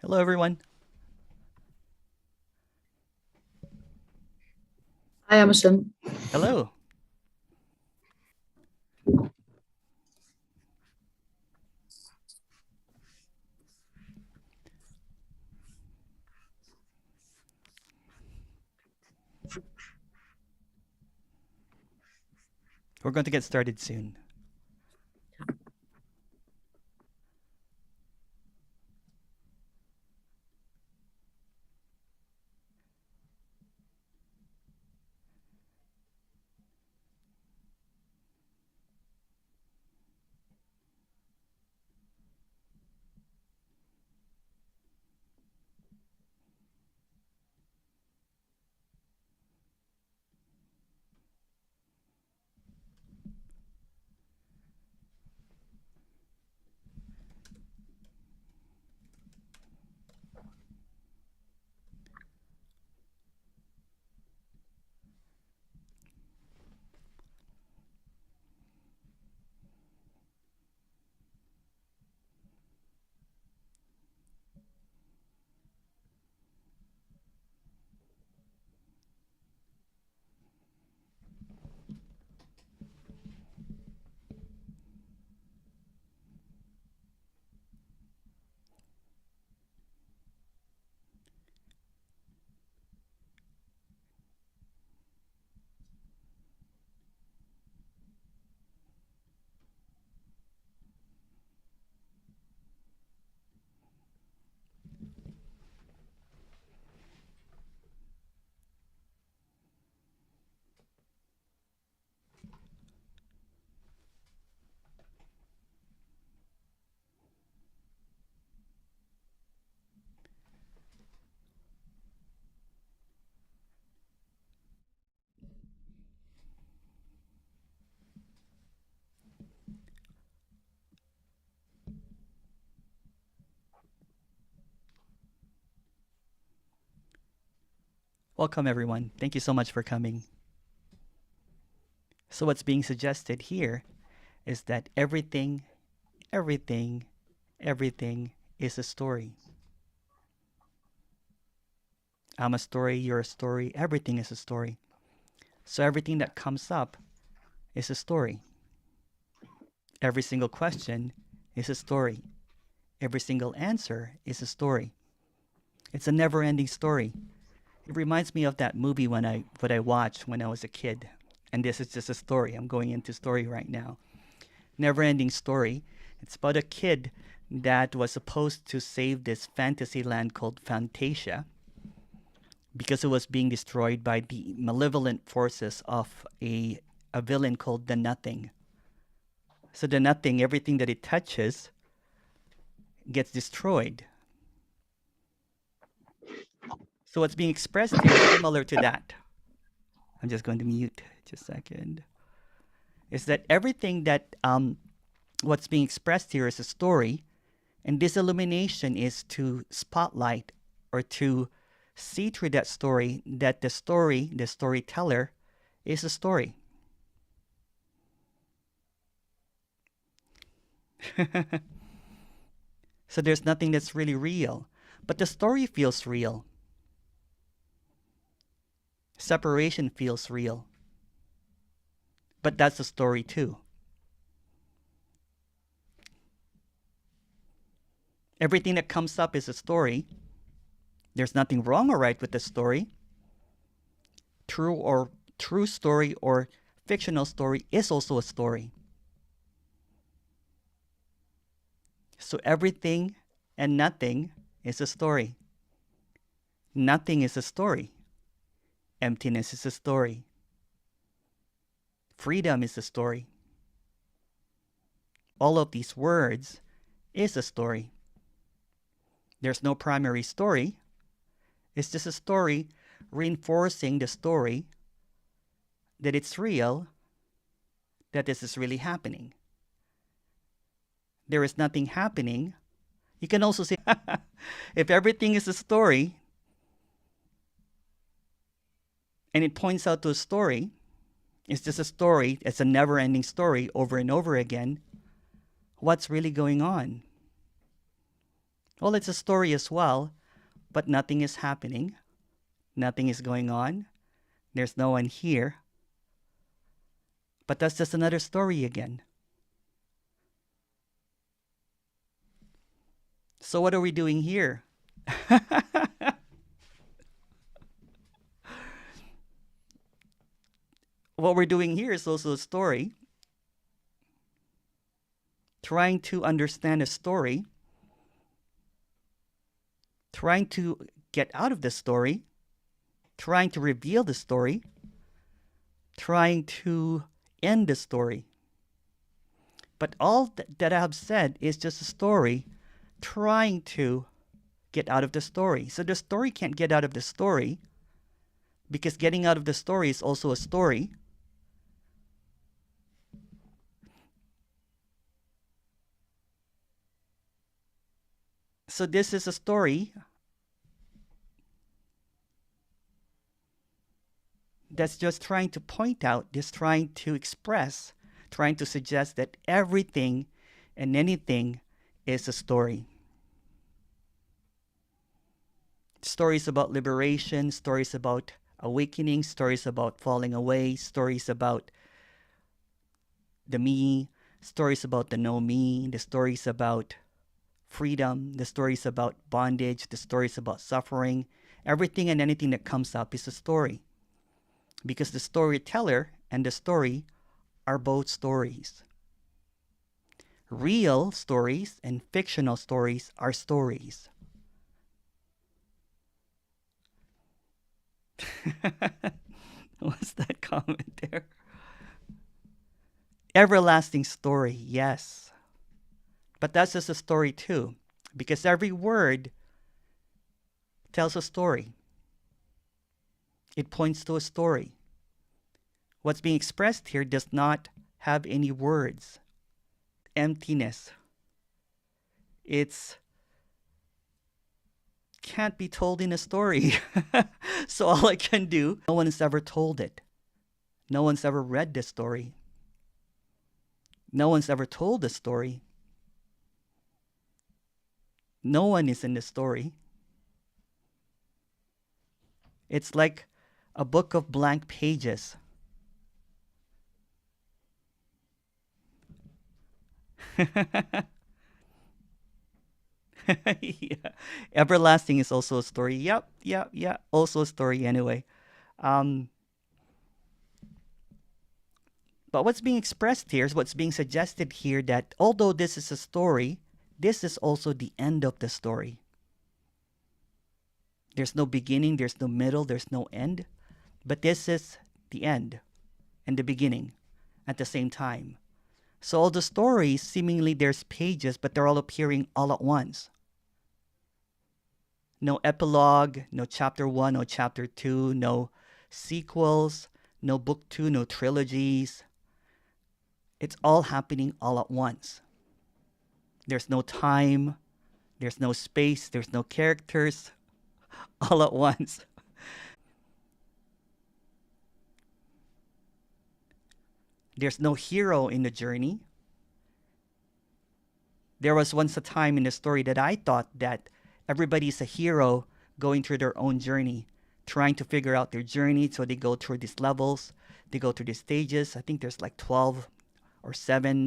Hello, everyone. Hi, Emerson. Hello. We're going to get started soon. Welcome, everyone. Thank you so much for coming. So, what's being suggested here is that everything, everything is a story. I'm a story, you're a story, everything is a story. So, everything that comes up is a story. Every single question is a story. Every single answer is a story. It's a never ending story. It reminds me of that movie what I watched when I was a kid. And this is just a story. I'm going into story right now. Never ending story. It's about a kid that was supposed to save this fantasy land called Fantasia because it was being destroyed by the malevolent forces of a villain called the Nothing. So the Nothing, everything that it touches gets destroyed. So what's being expressed here is similar to that. I'm just going to mute just a second. Is that everything that what's being expressed here is a story, and this illumination is to spotlight or to see through that story that the storyteller, is a story. So there's nothing that's really real, but the story feels real. Separation feels real, but that's a story too. Everything that comes up is a story. There's nothing wrong or right with the story. True story or fictional story is also a story. So everything and nothing is a story. Nothing is a story. Emptiness is a story. Freedom is a story. All of these words is a story. There's no primary story. It's just a story reinforcing the story that it's real, that this is really happening. There is nothing happening. You can also say, if everything is a story and it points out to a story, it's just a story, it's a never ending story over and over again. What's really going on? Well, it's a story as well, but nothing is happening. Nothing is going on. There's no one here. But that's just another story again. So, what are we doing here? What we're doing here is also a story. Trying to understand a story, trying to get out of the story, trying to reveal the story, trying to end the story. But all that I have said is just a story trying to get out of the story. So the story can't get out of the story because getting out of the story is also a story. So this is a story that's just trying to point out, just trying to express, trying to suggest that everything and anything is a story. Stories about liberation, stories about awakening, stories about falling away, stories about the me, stories about the no me, the stories about freedom, the stories about bondage, the stories about suffering. Everything and anything that comes up is a story. Because the storyteller and the story are both stories. Real stories and fictional stories are stories. What's that comment there? Everlasting story, yes. But that's just a story too, because every word tells a story. It points to a story. What's being expressed here does not have any words. Emptiness. It's can't be told in a story. So all I can do, no one has ever told it. No one's ever read this story. No one's ever told the story. No one is in the story. It's like a book of blank pages. Yeah. Everlasting is also a story. Yep. Also a story anyway. Um, but what's being expressed here is what's being suggested here that although this is a story, this is also the end of the story. There's no beginning, there's no middle, there's no end. But this is the end and the beginning at the same time. So all the stories, seemingly there's pages, but they're all appearing all at once. No epilogue, no chapter 1, no chapter 2, no sequels, no book 2, no trilogies. It's all happening all at once. There's no time, there's no space, there's no characters, all at once. There's no hero in the journey. There was once a time in the story that I thought that everybody's a hero going through their own journey, trying to figure out their journey. So they go through these levels, they go through these stages. I think there's like 12 or 7